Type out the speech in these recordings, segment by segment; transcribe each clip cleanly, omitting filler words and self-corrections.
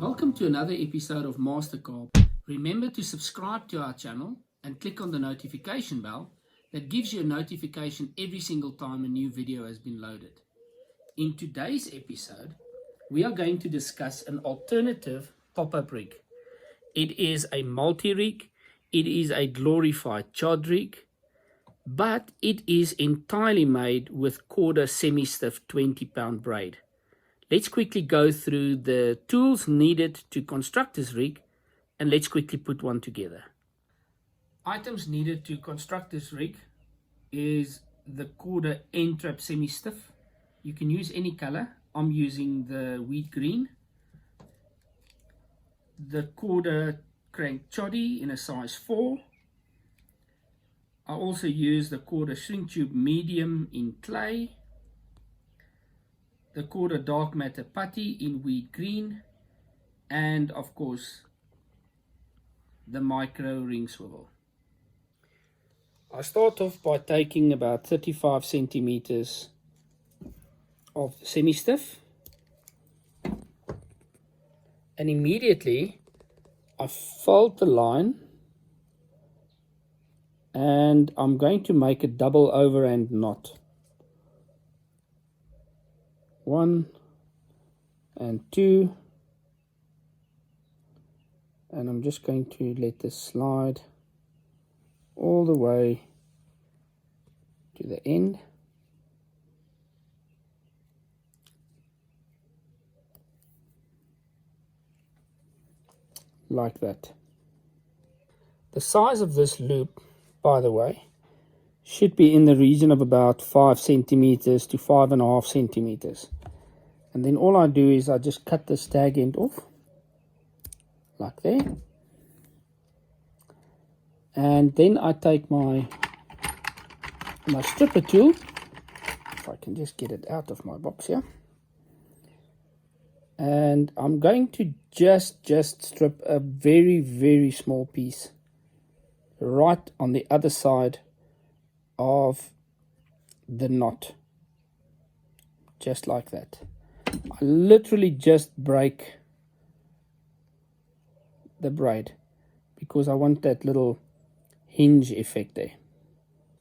Welcome to another episode of Mastercarb. Remember to subscribe to our channel and click on the notification bell that gives you a notification every single time a new video has been loaded. In today's episode, we are going to discuss an alternative pop-up rig. It is a multi-rig, it is a glorified chod rig, but it is entirely made with quarter semi-stiff 20-pound braid. Let's quickly go through the tools needed to construct this rig, and let's quickly put one together. Items needed to construct this rig is the quarter end trap semi-stiff. You can use any color. I'm using the wheat green. The quarter crank choddy in a size 4. I also use the quarter shrink tube medium in clay. The quarter dark matter putty in wheat green, and of course the micro ring swivel. I start off by taking about 35 centimeters of semi-stiff, and immediately I fold the line, and I'm going to make a double overhand knot. 1 and 2, and I'm just going to let this slide all the way to the end. Like that. The size of this loop, by the way, should be in the region of about 5 centimeters to 5.5 centimeters. And then all I do is I just cut this tag end off, like there. And then I take my stripper tool, if I can just get it out of my box here. And I'm going to just strip a very small piece right on the other side of the knot, just like that. I literally just break the braid because I want that little hinge effect there.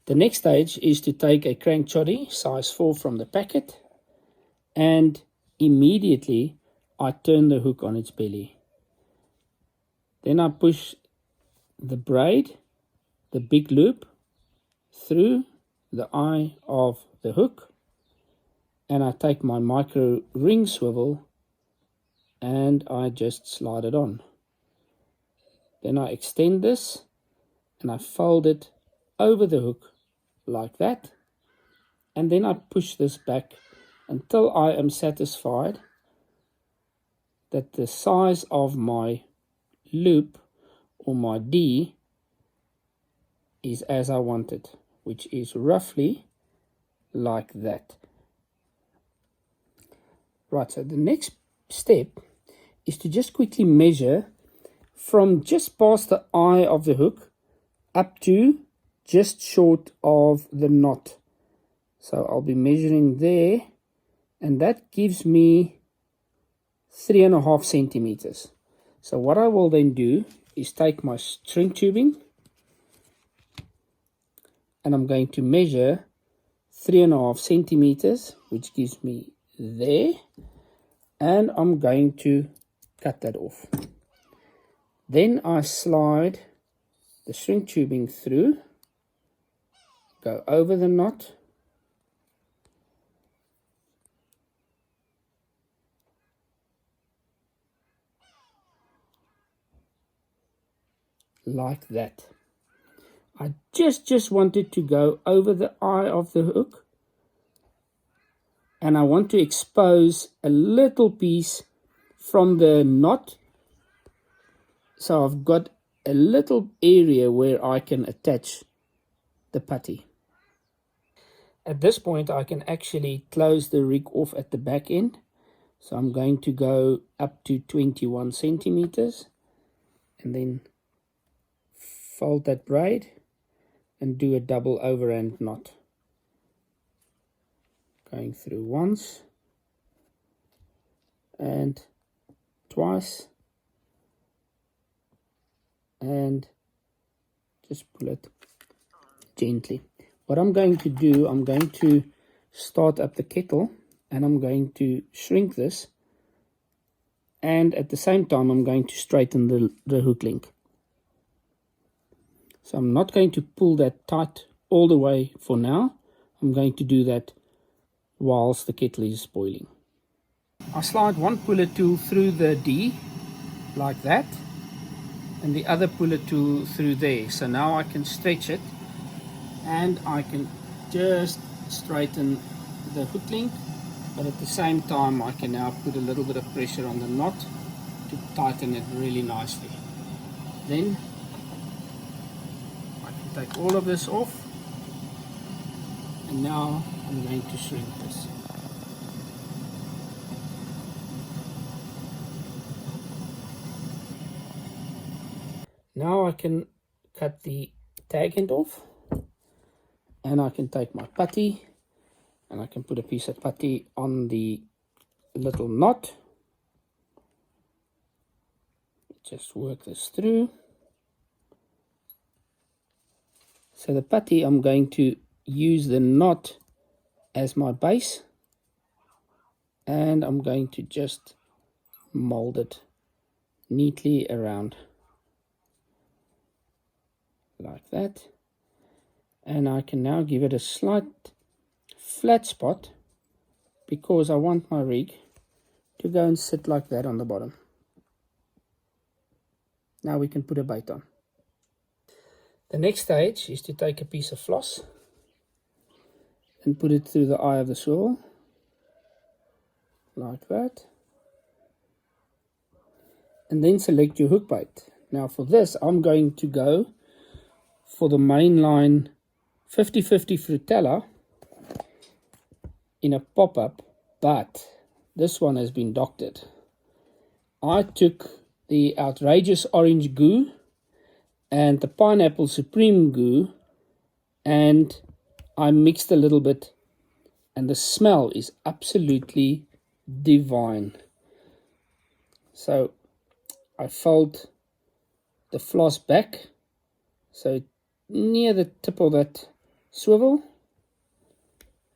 The next stage is to take a crank choddy size 4 from the packet, and immediately I turn the hook on its belly. Then I push the braid, the big loop, through the eye of the hook, and I take my micro ring swivel and I just slide it on. Then I extend this and I fold it over the hook like that, and then I push this back until I am satisfied that the size of my loop or my D is as I want it, which is roughly like that. Right, so the next step is to just quickly measure from just past the eye of the hook up to just short of the knot. So I'll be measuring there, and that gives me 3.5 centimeters. So what I will then do is take my string tubing, and I'm going to measure 3.5 centimeters, which gives me there, and I'm going to cut that off. Then I slide the shrink tubing through, go over the knot, like that. I just wanted to go over the eye of the hook, and I want to expose a little piece from the knot, so I've got a little area where I can attach the putty. At this point I can actually close the rig off at the back end, so I'm going to go up to 21 centimeters and then fold that braid and do a double overhand knot, going through once and twice and just pull it gently. What I'm going to do, I'm going to start up the kettle and I'm going to shrink this, and at the same time I'm going to straighten the hook link. So I'm not going to pull that tight all the way for now. I'm going to do that whilst the kettle is boiling. I slide one puller tool through the D like that, and the other puller tool through there. So now I can stretch it and I can just straighten the hook link, but at the same time I can now put a little bit of pressure on the knot to tighten it really nicely. Then I can take all of this off, and now I'm going to shrink this. Now I can cut the tag end off, and I can take my putty and I can put a piece of putty on the little knot. Just work this through. So the putty, I'm going to use the knot as my base, and I'm going to just mold it neatly around like that. And I can now give it a slight flat spot because I want my rig to go and sit like that on the bottom. Now we can put a bait on. The next stage is to take a piece of floss and put it through the eye of the swivel like that, and then select your hook bait. Now for this I'm going to go for the mainline 50/50 Frutella in a pop-up, but this one has been doctored. I took the outrageous orange goo and the pineapple supreme goo and I mixed a little bit, and the smell is absolutely divine. So I fold the floss back so near the tip of that swivel,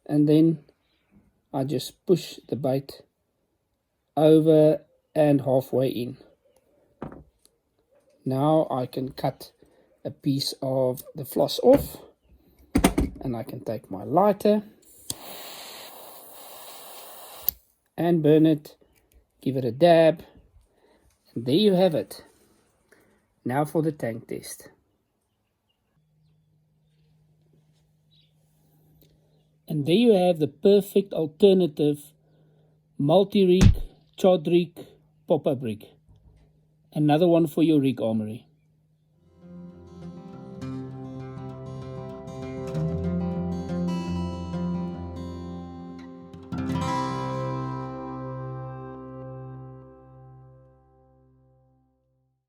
and then I just push the bait over and halfway in. Now I can cut a piece of the floss off, and I can take my lighter and burn it, give it a dab, and there you have it. Now for the tank test. And there you have the perfect alternative multi-rig, chod rig, pop-up rig. Another one for your rig armory.